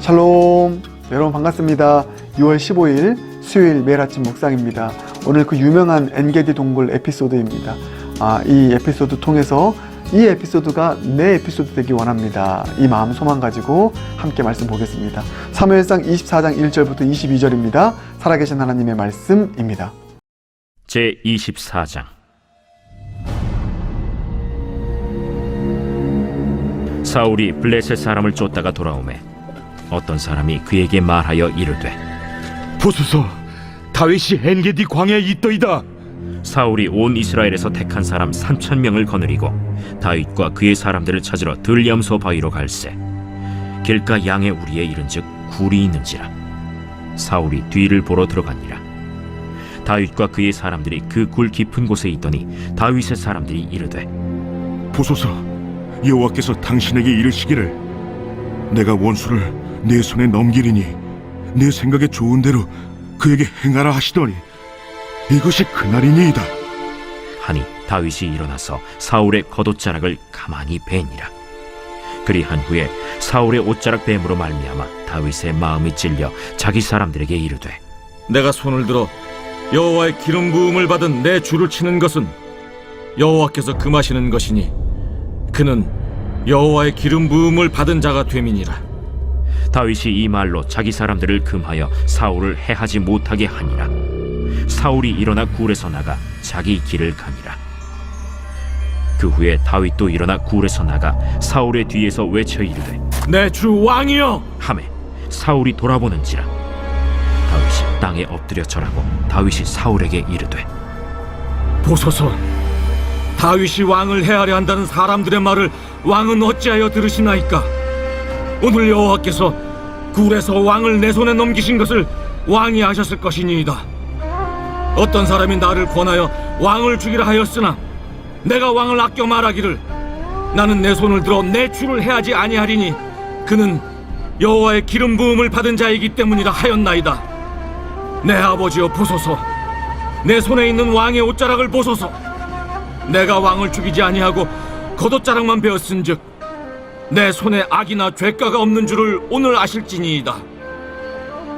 샬롬, 여러분 반갑습니다. 6월 15일 수요일 매일 아침 묵상입니다. 오늘 그 유명한 엔게디 동굴 에피소드입니다. 이 에피소드 통해서 이 에피소드가 내 에피소드 되기 원합니다. 이 마음 소망 가지고 함께 말씀 보겠습니다. 사무엘상 24장 1절부터 22절입니다. 살아계신 하나님의 말씀입니다. 제24장. 사울이 블레셋 사람을 쫓다가 돌아오매 어떤 사람이 그에게 말하여 이르되, 보소서, 다윗이 엔게디 광야에 있더이다. 사울이 온 이스라엘에서 택한 사람 3,000명을 거느리고 다윗과 그의 사람들을 찾으러 들염소 바위로 갈새 길가 양의 우리에 이른즉 굴이 있는지라. 사울이 뒤를 보러 들어가니라. 다윗과 그의 사람들이 그 굴 깊은 곳에 있더니 다윗의 사람들이 이르되, 보소서, 여호와께서 당신에게 이르시기를 내가 원수를 내 손에 넘기리니 내 생각에 좋은 대로 그에게 행하라 하시더니 이것이 그날이니이다 하니 다윗이 일어나서 사울의 겉옷자락을 가만히 베니라. 그리한 후에 사울의 옷자락 뱀으로 말미암아 다윗의 마음이 찔려 자기 사람들에게 이르되, 내가 손을 들어 여호와의 기름 부음을 받은 내 줄을 치는 것은 여호와께서 금하시는 것이니 그는 여호와의 기름 부음을 받은 자가 됨이니라. 다윗이 이 말로 자기 사람들을 금하여 사울을 해하지 못하게 하니라. 사울이 일어나 굴에서 나가 자기 길을 가니라. 그 후에 다윗도 일어나 굴에서 나가 사울의 뒤에서 외쳐 이르되, 내 주 왕이여! 하매 사울이 돌아보는지라. 다윗이 땅에 엎드려 절하고 다윗이 사울에게 이르되, 보소서, 다윗이 왕을 해하려 한다는 사람들의 말을 왕은 어찌하여 들으시나이까? 오늘 여호와께서 굴에서 왕을 내 손에 넘기신 것을 왕이 아셨을 것이니이다. 어떤 사람이 나를 권하여 왕을 죽이라 하였으나 내가 왕을 아껴 말하기를 나는 내 손을 들어 내 주를 해하지 아니하리니 그는 여호와의 기름 부음을 받은 자이기 때문이라 하였나이다. 내 아버지여, 보소서, 내 손에 있는 왕의 옷자락을 보소서. 내가 왕을 죽이지 아니하고 겉옷자락만 베었은즉 내 손에 악이나 죄가가 없는 줄을 오늘 아실지니이다.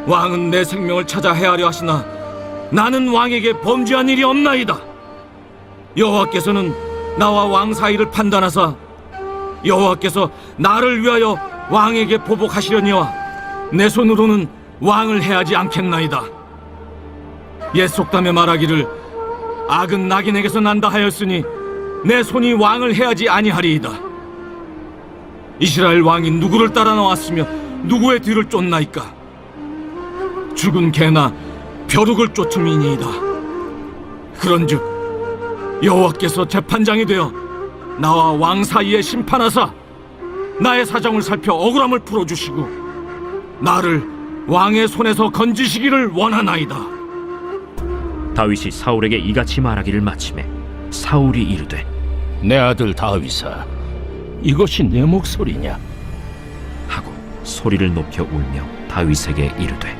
왕은 내 생명을 찾아 해하려 하시나 나는 왕에게 범죄한 일이 없나이다. 여호와께서는 나와 왕 사이를 판단하사 여호와께서 나를 위하여 왕에게 보복하시려니와 내 손으로는 왕을 해하지 않겠나이다. 옛 속담에 말하기를 악은 낙인에게서 난다 하였으니 내 손이 왕을 해하지 아니하리이다. 이스라엘 왕이 누구를 따라 나왔으며 누구의 뒤를 쫓나이까? 죽은 개나 벼룩을 쫓음이니이다. 그런즉 여호와께서 재판장이 되어 나와 왕 사이에 심판하사 나의 사정을 살펴 억울함을 풀어주시고 나를 왕의 손에서 건지시기를 원하나이다. 다윗이 사울에게 이같이 말하기를 마치매 사울이 이르되, 내 아들 다윗아, 이것이 내 목소리냐? 하고 소리를 높여 울며 다윗에게 이르되,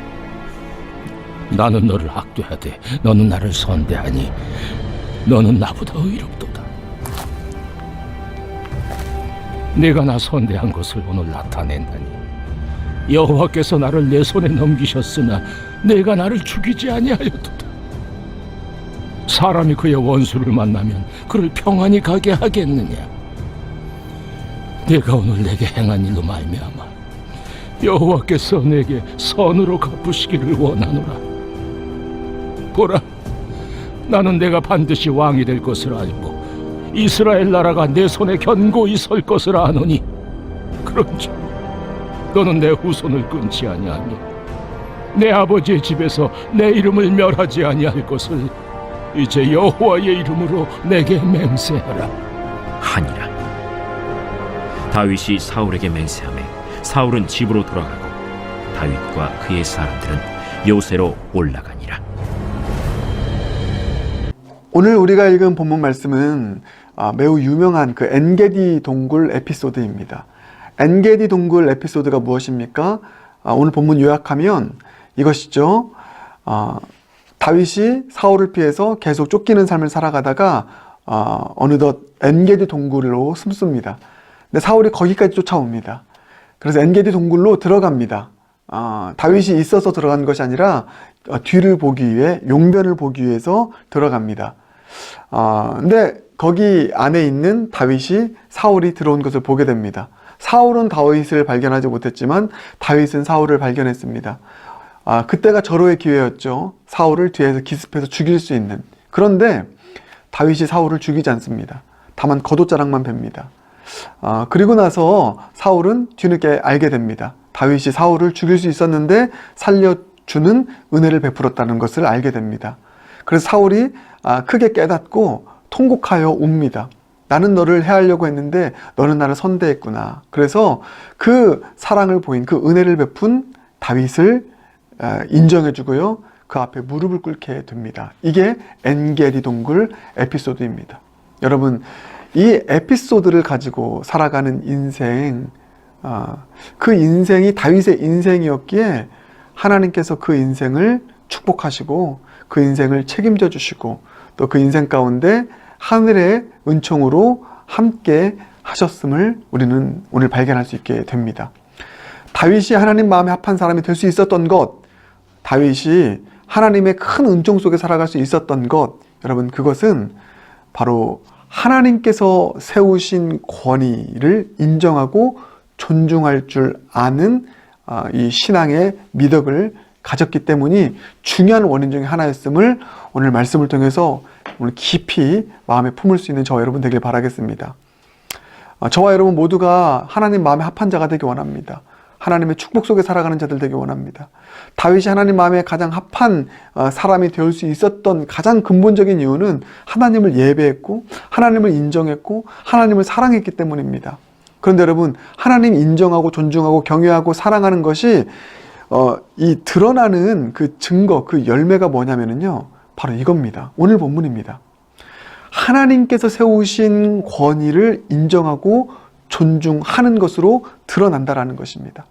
나는 너를 학대하되 너는 나를 선대하니 너는 나보다 의롭도다. 내가 나 선대한 것을 오늘 나타낸다니 여호와께서 나를 내 손에 넘기셨으나 내가 나를 죽이지 아니하였도다. 사람이 그의 원수를 만나면 그를 평안히 가게 하겠느냐? 내가 오늘 내게 행한 일로 말미암아 여호와께서 내게 선으로 갚으시기를 원하노라. 보라, 나는 내가 반드시 왕이 될 것을 알고 이스라엘 나라가 내 손에 견고히 설 것을 아노니 그런즉 너는 내 후손을 끊지 아니하며 내 아버지의 집에서 내 이름을 멸하지 아니할 것을 이제 여호와의 이름으로 내게 맹세하라 하니라. 다윗이 사울에게 맹세하매 사울은 집으로 돌아가고 다윗과 그의 사람들은 요새로 올라가니라. 오늘 우리가 읽은 본문 말씀은 매우 유명한 그 엔게디 동굴 에피소드입니다. 엔게디 동굴 에피소드가 무엇입니까? 오늘 본문 요약하면 이것이죠. 다윗이 사울을 피해서 계속 쫓기는 삶을 살아가다가 어느덧 엔게디 동굴로 숨습니다. 근데 사울이 거기까지 쫓아옵니다. 그래서 엔게디 동굴로 들어갑니다. 다윗이 있어서 들어간 것이 아니라 뒤를 보기 위해, 용변을 보기 위해서 들어갑니다. 근데 거기 안에 있는 다윗이 사울이 들어온 것을 보게 됩니다. 사울은 다윗을 발견하지 못했지만 다윗은 사울을 발견했습니다. 그때가 절호의 기회였죠. 사울을 뒤에서 기습해서 죽일 수 있는. 그런데 다윗이 사울을 죽이지 않습니다. 다만 겉옷자락만 팹니다. 그리고 나서 사울은 뒤늦게 알게 됩니다. 다윗이 사울을 죽일 수 있었는데 살려주는 은혜를 베풀었다는 것을 알게 됩니다. 그래서 사울이 크게 깨닫고 통곡하여 웁니다. 나는 너를 해하려고 했는데 너는 나를 선대했구나. 그래서 그 사랑을 보인, 그 은혜를 베푼 다윗을 인정해주고요. 그 앞에 무릎을 꿇게 됩니다. 이게 엔게디 동굴 에피소드입니다. 여러분, 이 에피소드를 가지고 살아가는 인생, 그 인생이 다윗의 인생이었기에 하나님께서 그 인생을 축복하시고 그 인생을 책임져 주시고 또 그 인생 가운데 하늘의 은총으로 함께 하셨음을 우리는 오늘 발견할 수 있게 됩니다. 다윗이 하나님 마음에 합한 사람이 될 수 있었던 것, 다윗이 하나님의 큰 은총 속에 살아갈 수 있었던 것, 여러분, 그것은 바로 하나님께서 세우신 권위를 인정하고 존중할 줄 아는 이 신앙의 미덕을 가졌기 때문이 중요한 원인 중에 하나였음을 오늘 말씀을 통해서 오늘 깊이 마음에 품을 수 있는 저와 여러분 되길 바라겠습니다. 저와 여러분 모두가 하나님 마음에 합한 자가 되기 원합니다. 하나님의 축복 속에 살아가는 자들 되기 원합니다. 다윗이 하나님 마음에 가장 합한 사람이 될 수 있었던 가장 근본적인 이유는 하나님을 예배했고 하나님을 인정했고 하나님을 사랑했기 때문입니다. 그런데 여러분, 하나님 인정하고 존중하고 경외하고 사랑하는 것이 이 드러나는 그 증거, 그 열매가 뭐냐면요, 바로 이겁니다. 오늘 본문입니다. 하나님께서 세우신 권위를 인정하고 존중하는 것으로 드러난다라는 것입니다.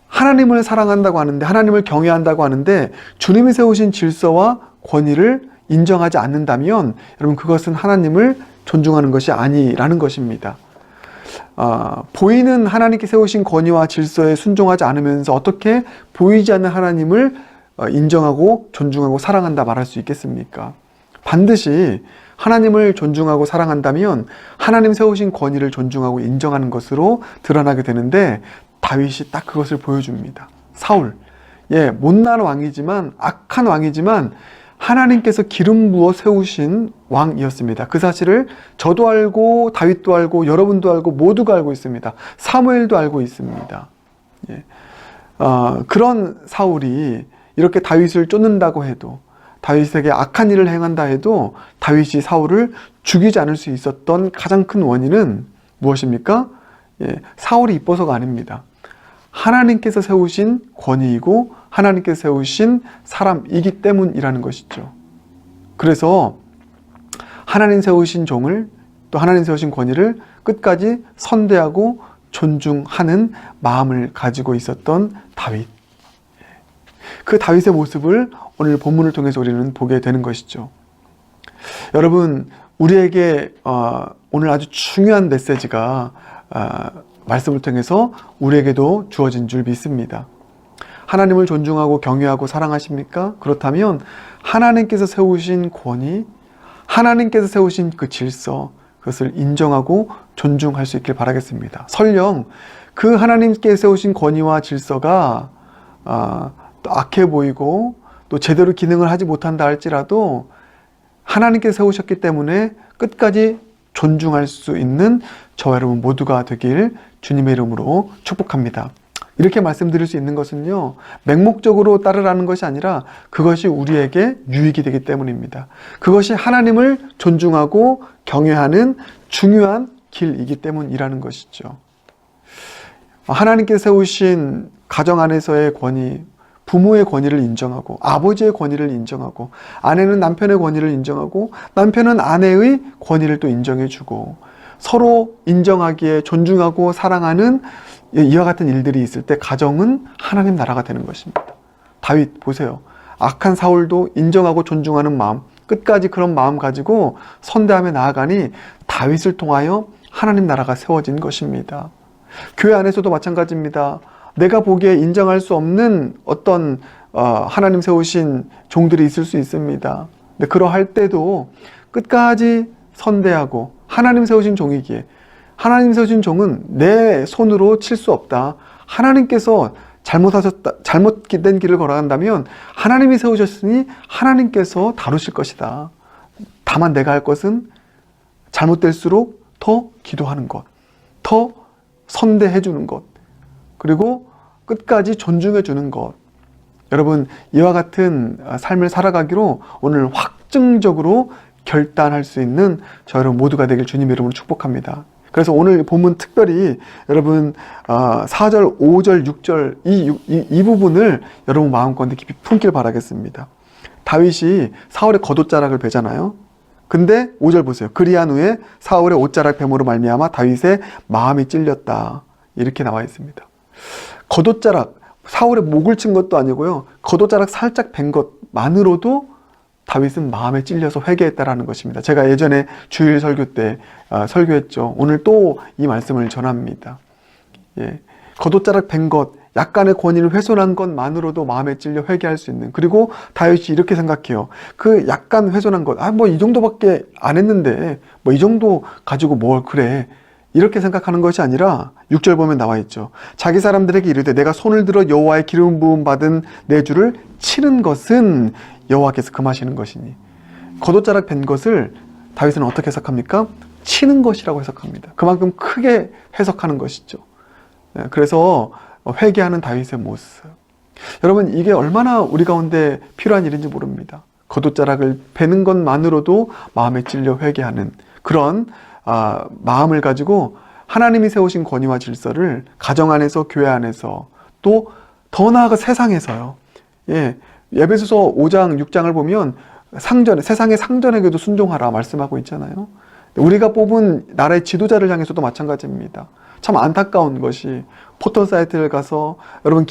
하나님을 사랑한다고 하는데, 하나님을 경외한다고 하는데 주님이 세우신 질서와 권위를 인정하지 않는다면 여러분, 그것은 하나님을 존중하는 것이 아니라는 것입니다. 보이는 하나님께 세우신 권위와 질서에 순종하지 않으면서 어떻게 보이지 않는 하나님을 인정하고 존중하고 사랑한다 말할 수 있겠습니까? 반드시 하나님을 존중하고 사랑한다면 하나님 세우신 권위를 존중하고 인정하는 것으로 드러나게 되는데, 다윗이 딱 그것을 보여줍니다. 사울, 못난 왕이지만, 악한 왕이지만 하나님께서 기름 부어 세우신 왕이었습니다. 그 사실을 저도 알고 다윗도 알고 여러분도 알고 모두가 알고 있습니다. 사무엘도 알고 있습니다. 그런 사울이 이렇게 다윗을 쫓는다고 해도, 다윗에게 악한 일을 행한다 해도 다윗이 사울을 죽이지 않을 수 있었던 가장 큰 원인은 무엇입니까? 사울이 이뻐서가 아닙니다. 하나님께서 세우신 권위이고 하나님께서 세우신 사람이기 때문이라는 것이죠. 그래서 하나님 세우신 종을, 또 하나님 세우신 권위를 끝까지 선대하고 존중하는 마음을 가지고 있었던 다윗. 그 다윗의 모습을 오늘 본문을 통해서 우리는 보게 되는 것이죠. 여러분, 우리에게 오늘 아주 중요한 메시지가 말씀을 통해서 우리에게도 주어진 줄 믿습니다. 하나님을 존중하고 경외하고 사랑하십니까? 그렇다면 하나님께서 세우신 권위, 하나님께서 세우신 그 질서, 그것을 인정하고 존중할 수 있길 바라겠습니다. 설령 그 하나님께 세우신 권위와 질서가 또 악해 보이고 또 제대로 기능을 하지 못한다 할지라도 하나님께서 세우셨기 때문에 끝까지 존중할 수 있는 저와 여러분 모두가 되길 주님의 이름으로 축복합니다. 이렇게 말씀드릴 수 있는 것은요, 맹목적으로 따르라는 것이 아니라 그것이 우리에게 유익이 되기 때문입니다. 그것이 하나님을 존중하고 경외하는 중요한 길이기 때문이라는 것이죠. 하나님께서 세우신 가정 안에서의 권위, 부모의 권위를 인정하고 아버지의 권위를 인정하고 아내는 남편의 권위를 인정하고 남편은 아내의 권위를 또 인정해주고 서로 인정하기에 존중하고 사랑하는 이와 같은 일들이 있을 때 가정은 하나님 나라가 되는 것입니다. 다윗 보세요. 악한 사울도 인정하고 존중하는 마음, 끝까지 그런 마음 가지고 선대하며 나아가니 다윗을 통하여 하나님 나라가 세워진 것입니다. 교회 안에서도 마찬가지입니다. 내가 보기에 인정할 수 없는 어떤 하나님 세우신 종들이 있을 수 있습니다. 근데 그러할 때도 끝까지 선대하고 하나님 세우신 종이기에 하나님 세우신 종은 내 손으로 칠 수 없다. 하나님께서 잘못된 길을 걸어간다면 하나님이 세우셨으니 하나님께서 다루실 것이다. 다만 내가 할 것은 잘못될수록 더 기도하는 것, 더 선대해 주는 것, 그리고 끝까지 존중해 주는 것. 여러분, 이와 같은 삶을 살아가기로 오늘 확증적으로 결단할 수 있는 저 여러분 모두가 되길 주님 이름으로 축복합니다. 그래서 오늘 본문 특별히 여러분 4절, 5절, 6절 이 부분을 여러분 마음가운데 깊이 품길 바라겠습니다. 다윗이 사울의 겉옷자락을 베잖아요. 근데 5절 보세요. 그리한 후에 사울의 옷자락 뱀으로 말미암아 다윗의 마음이 찔렸다. 이렇게 나와 있습니다. 겉옷자락, 사울의 목을 친 것도 아니고요. 겉옷자락 살짝 벤 것만으로도 다윗은 마음에 찔려서 회개했다라는 것입니다. 제가 예전에 주일 설교 때 설교했죠. 오늘 또 이 말씀을 전합니다. 예. 겉옷자락 벤 것, 약간의 권위를 훼손한 것만으로도 마음에 찔려 회개할 수 있는. 그리고 다윗이 이렇게 생각해요. 그 약간 훼손한 것, 뭐 이 정도밖에 안 했는데 뭐 이 정도 가지고 뭘 그래. 이렇게 생각하는 것이 아니라 6절 보면 나와 있죠. 자기 사람들에게 이르되 내가 손을 들어 여호와의 기름 부음 받은 내 주를 치는 것은 여호와께서 금하시는 것이니. 겉옷자락 벤 것을 다윗은 어떻게 해석합니까? 치는 것이라고 해석합니다. 그만큼 크게 해석하는 것이죠. 그래서 회개하는 다윗의 모습. 여러분, 이게 얼마나 우리 가운데 필요한 일인지 모릅니다. 겉옷자락을 베는 것만으로도 마음에 찔려 회개하는 그런 마음을 가지고 하나님이 세우신 권위와 질서를 가정 안에서, 교회 안에서, 또 더 나아가 세상에서요. 예, 에베소서 5장, 6장을 보면 세상의 상전에게도 순종하라 말씀하고 있잖아요. 우리가 뽑은 나라의 지도자를 향해서도 마찬가지입니다. 참 안타까운 것이 포털 사이트를 가서 여러분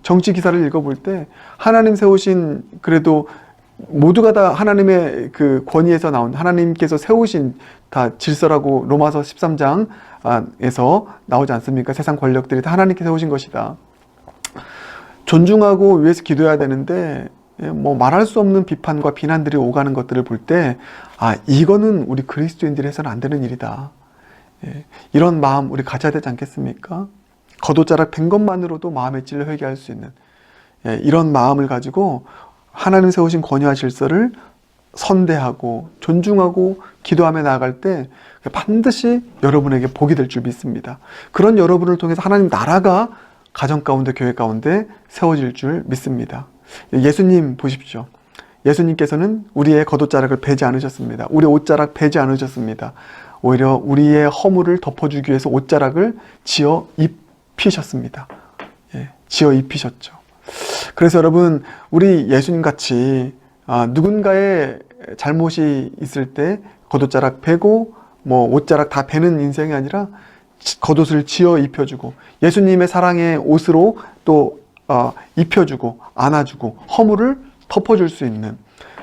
정치 기사를 읽어볼 때 하나님 세우신, 그래도 모두가 다 하나님의 그 권위에서 나온, 하나님께서 세우신 다 질서라고 로마서 13장에서 나오지 않습니까? 세상 권력들이 다 하나님께 세우신 것이다. 존중하고 위해서 기도해야 되는데 뭐 말할 수 없는 비판과 비난들이 오가는 것들을 볼 때 이거는 우리 그리스도인들이 해서는 안 되는 일이다. 이런 마음 우리 가져야 되지 않겠습니까? 겉옷자락 벤 것만으로도 마음에 찔려 회개할 수 있는 이런 마음을 가지고 하나님 세우신 권위와 질서를 선대하고 존중하고 기도하며 나아갈 때 반드시 여러분에게 복이 될 줄 믿습니다. 그런 여러분을 통해서 하나님 나라가 가정 가운데, 교회 가운데 세워질 줄 믿습니다. 예수님 보십시오. 예수님께서는 우리의 겉옷자락을 베지 않으셨습니다. 우리의 옷자락 베지 않으셨습니다. 오히려 우리의 허물을 덮어주기 위해서 옷자락을 지어 입히셨습니다. 지어 입히셨죠. 그래서 여러분, 우리 예수님같이 누군가의 잘못이 있을 때 겉옷자락 베고 뭐 옷자락 다 베는 인생이 아니라 겉옷을 지어 입혀주고 예수님의 사랑의 옷으로 또 입혀주고 안아주고 허물을 덮어줄 수 있는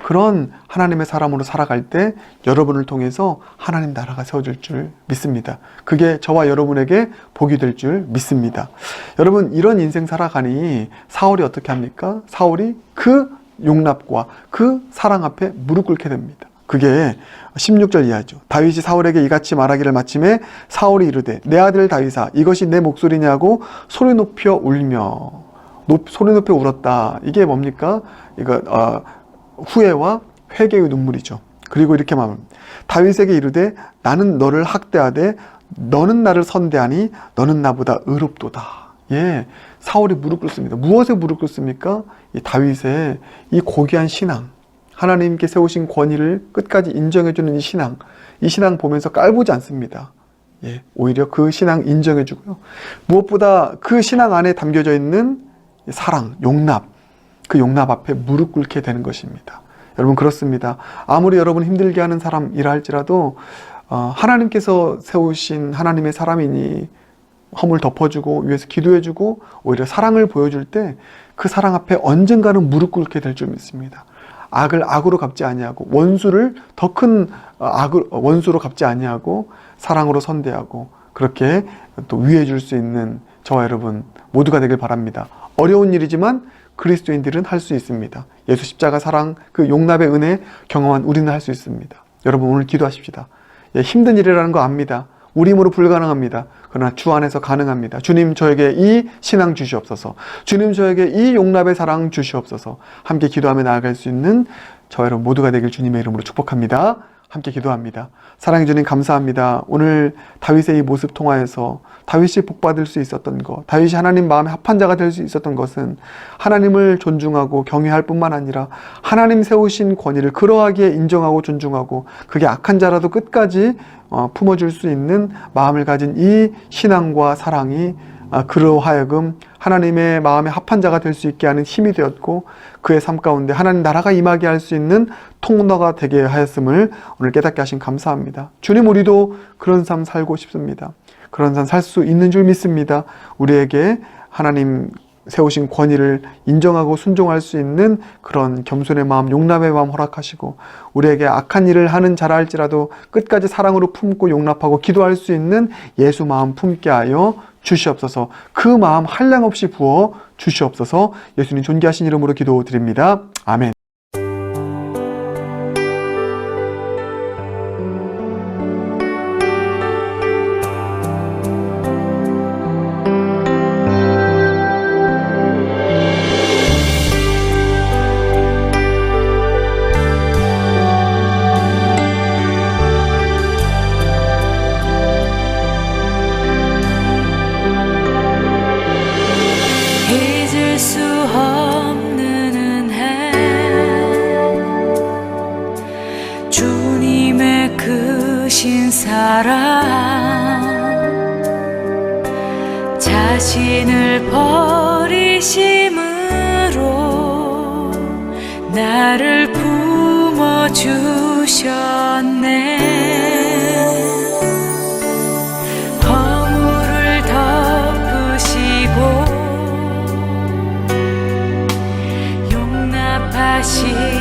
그런 하나님의 사람으로 살아갈 때 여러분을 통해서 하나님 나라가 세워질 줄 믿습니다. 그게 저와 여러분에게 복이 될 줄 믿습니다. 여러분, 이런 인생 살아가니 사울이 어떻게 합니까? 사울이 그 용납과 그 사랑 앞에 무릎 꿇게 됩니다. 그게 16절 이하죠. 다윗이 사울에게 이같이 말하기를 마침에 사울이 이르되 내 아들 다윗아 이것이 내 목소리냐고 소리 높여 울며 소리 높여 울었다. 이게 뭡니까? 이거 후회와 회개의 눈물이죠. 그리고 이렇게 말합니다. 다윗에게 이르되 나는 너를 학대하되 너는 나를 선대하니 너는 나보다 의롭도다. 사울이 무릎 꿇습니다. 무엇에 무릎 꿇습니까? 이 다윗의 이 고귀한 신앙, 하나님께 세우신 권위를 끝까지 인정해주는 이 신앙 보면서 깔보지 않습니다. 오히려 그 신앙 인정해주고요. 무엇보다 그 신앙 안에 담겨져 있는 사랑, 용납, 그 용납 앞에 무릎 꿇게 되는 것입니다. 여러분, 그렇습니다. 아무리 여러분 힘들게 하는 사람이라 할지라도 하나님께서 세우신 하나님의 사람이니 허물 덮어주고 위해서 기도해주고 오히려 사랑을 보여줄 때 그 사랑 앞에 언젠가는 무릎 꿇게 될 줄 믿습니다. 악을 악으로 갚지 아니하고 원수를 더 큰 원수로 갚지 아니하고 사랑으로 선대하고 그렇게 또 위해 줄 수 있는 저와 여러분 모두가 되길 바랍니다. 어려운 일이지만 그리스도인들은 할 수 있습니다. 예수 십자가 사랑, 그 용납의 은혜 경험한 우리는 할 수 있습니다. 여러분 오늘 기도하십시다. 예, 힘든 일이라는 거 압니다. 우리 힘으로 불가능합니다. 그러나 주 안에서 가능합니다. 주님 저에게 이 신앙 주시옵소서. 주님 저에게 이 용납의 사랑 주시옵소서. 함께 기도하며 나아갈 수 있는 저와 여러분 모두가 되길 주님의 이름으로 축복합니다. 함께 기도합니다. 사랑해 주님 감사합니다. 오늘 다윗의 이 모습 통하여서 다윗이 복받을 수 있었던 것, 다윗이 하나님 마음에 합한 자가 될 수 있었던 것은 하나님을 존중하고 경외할 뿐만 아니라 하나님 세우신 권위를 그러하기에 인정하고 존중하고 그게 악한 자라도 끝까지 품어줄 수 있는 마음을 가진 이 신앙과 사랑이 그로 하여금 하나님의 마음에 합한 자가 될 수 있게 하는 힘이 되었고 그의 삶 가운데 하나님 나라가 임하게 할 수 있는 통로가 되게 하였음을 오늘 깨닫게 하신 감사합니다. 주님 우리도 그런 삶 살고 싶습니다. 그런 삶 살 수 있는 줄 믿습니다. 우리에게 하나님 세우신 권위를 인정하고 순종할 수 있는 그런 겸손의 마음, 용납의 마음 허락하시고 우리에게 악한 일을 하는 자라 할지라도 끝까지 사랑으로 품고 용납하고 기도할 수 있는 예수 마음 품게 하여 주시옵소서. 그 마음 한량없이 부어 주시옵소서. 예수님 존귀하신 이름으로 기도드립니다. 아멘. 잊을 수 없는 은혜 주님의 크신 사랑 자신을 버리심으로 나를 품어주셨네 허물을 덮으시고 용납하시